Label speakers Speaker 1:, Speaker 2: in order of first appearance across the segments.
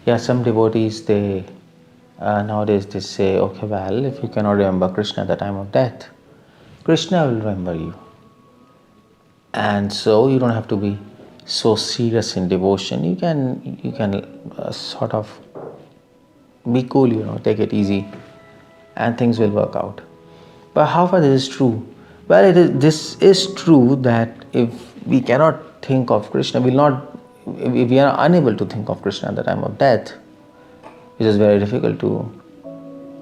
Speaker 1: Yeah, some devotees, they nowadays they say, okay, well, if you cannot remember Krishna at the time of death, Krishna will remember you. And so you don't have to be so serious in devotion. You can sort of be cool, take it easy, and things will work out. But how far this is true? Well, this is true that if we cannot think of Krishna, if we are unable to think of Krishna at the time of death, it is very difficult to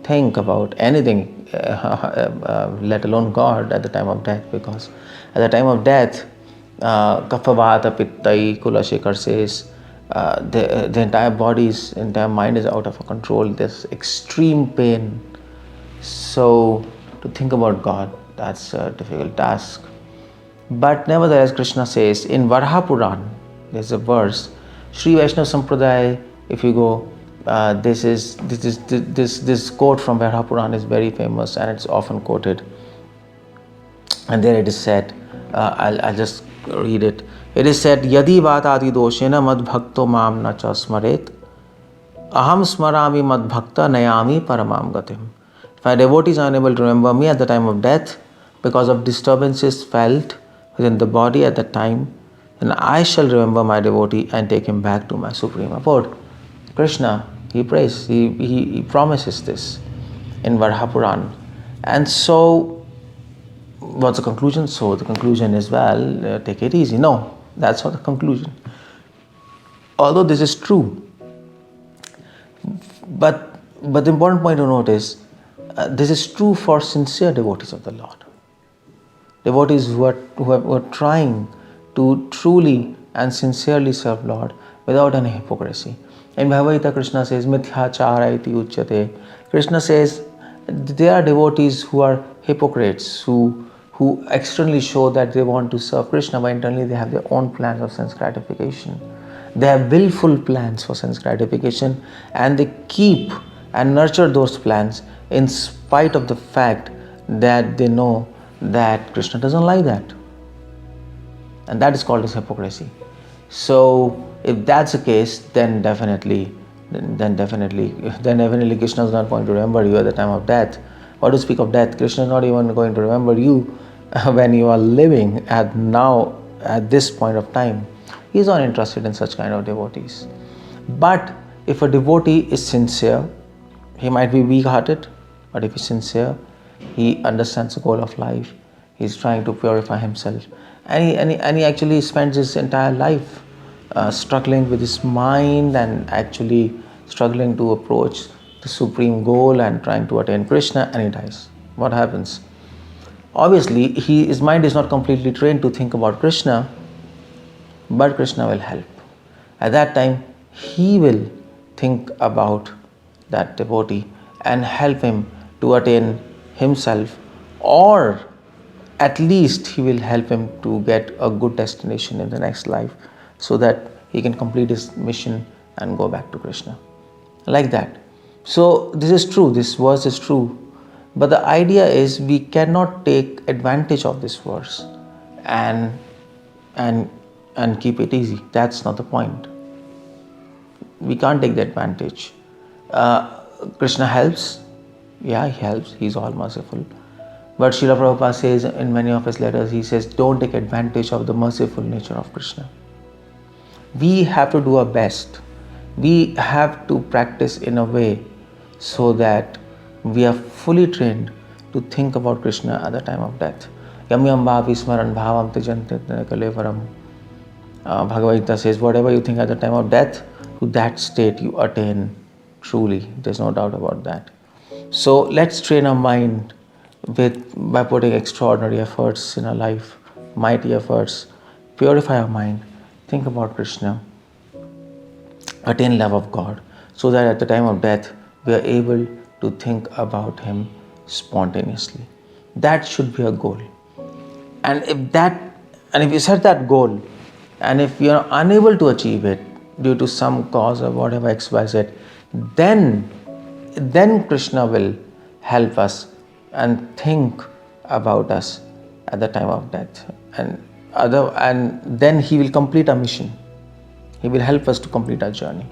Speaker 1: think about anything, let alone God, at the time of death, because at the time of death, 𝗙liche𝗶𝗹𝗶 says, the entire entire mind is out of control. There's extreme pain. So to think about God, that's a difficult task. But nevertheless, Krishna says in 𝗙𝗶𝗶, there's a verse, Sri Vaishnava Sampradaya, if you go, this quote from 𝗙𝗶𝗶 is very famous and it's often quoted. And there it is said, I'll just read it. It is said, Yadi vatadi doshena mad bhakto mam na cha smaret, aham smarami mad bhakta nayami paramam gatim. If my devotee is unable to remember me at the time of death because of disturbances felt within the body at that time, then I shall remember my devotee and take him back to my supreme abode. Krishna, he prays, he promises this in 𝗙𝗶𝗶. And so, what's the conclusion? So the conclusion is, well, take it easy. No, that's not the conclusion. Although this is true, but the important point to note is, this is true for sincere devotees of the Lord. Devotees who are trying to truly and sincerely serve Lord without any hypocrisy. In Bhagavad Gita, Krishna says, m𝗲𝗱𝗶𝗶. Krishna says there are devotees who are hypocrites, who externally show that they want to serve Krishna, but internally they have their own plans of sense gratification. They have willful plans for sense gratification, and they keep and nurture those plans in spite of the fact that they know that Krishna doesn't like that. And that is called as hypocrisy. So if that's the case, then definitely Krishna is not going to remember you at the time of death. Or to speak of death, Krishna is not even going to remember you when you are living at this point of time. He is not interested in such kind of devotees. But if a devotee is sincere, he might be weak-hearted, but if he is sincere, he understands the goal of life. He is trying to purify himself, and he actually spends his entire life struggling with his mind and actually struggling to approach the supreme goal and trying to attain Krishna, and he dies. What happens? Obviously, his mind is not completely trained to think about Krishna, but Krishna will help. At that time, he will think about that devotee and help him to attain himself, or at least he will help him to get a good destination in the next life so that he can complete his mission and go back to Krishna. Like that. So this is true, this verse is true. But the idea is we cannot take advantage of this verse and keep it easy. That's not the point. We can't take the advantage. Krishna helps. Yeah, he helps. He's all merciful. But Srila Prabhupada says in many of his letters, he says, don't take advantage of the merciful nature of Krishna. We have to do our best. We have to practice in a way so that we are fully trained to think about Krishna at the time of death. Yam-yam-bhavi-smaran-bhavam tijante-kalevaram. Bhagavad Gita says, whatever you think at the time of death, to that state you attain truly. There's no doubt about that. So let's train our mind by putting extraordinary efforts in our life, mighty efforts, purify our mind, think about Krishna, attain love of God, so that at the time of death we are able to think about Him spontaneously. That should be a goal. And if you set that goal, and if you are unable to achieve it due to some cause or whatever XYZ, then Krishna will help us and think about us at the time of death, and then He will complete our mission. He will help us to complete our journey.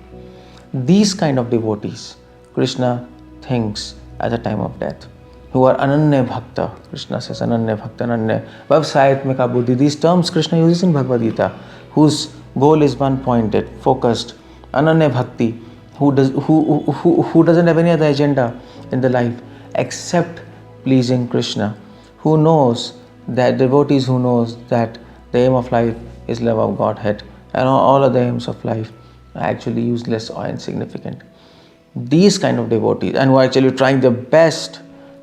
Speaker 1: These kind of devotees, Krishna thinks at the time of death, who are Ananya Bhakta. Krishna says Ananya Bhakta, Ananya 𝗙blive buddhi. These terms Krishna uses in Bhagavad Gita, whose goal is one-pointed, focused. Ananya Bhakti, who doesn't have any other agenda in the life except pleasing Krishna, who knows that devotees who knows that the aim of life is love of Godhead, and all other aims of life are actually useless or insignificant. These kind of devotees, and who are actually trying their best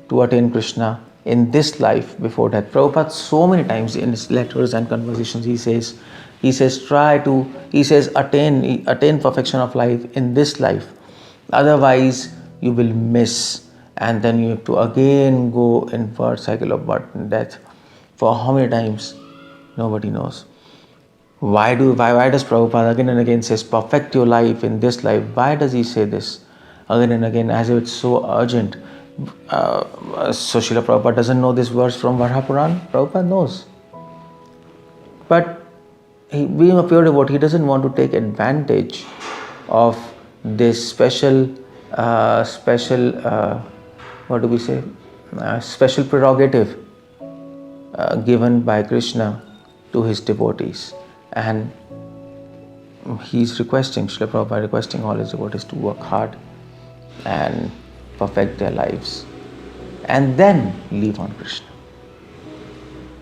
Speaker 1: to attain Krishna in this life before death. Prabhupada so many times in his letters and conversations he says attain perfection of life in this life, otherwise you will miss, and then you have to again go in birth cycle of birth and death. For how many times? Nobody knows. Why does Prabhupada again and again says perfect your life in this life? Why does he say this again and again as if it's so urgent? So Srila Prabhupada doesn't know this verse from Varaha Puran? Prabhupada knows. But being a pure devotee, he doesn't want to take advantage of this special prerogative given by Krishna to his devotees. And he's requesting, Srila Prabhupada requesting all his devotees to work hard and perfect their lives and then leave on Krishna.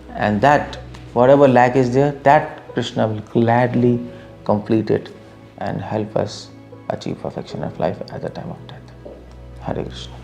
Speaker 1: And that whatever lack is there, that Krishna will gladly complete it and help us achieve perfection of life at the time of death. Hare Krishna.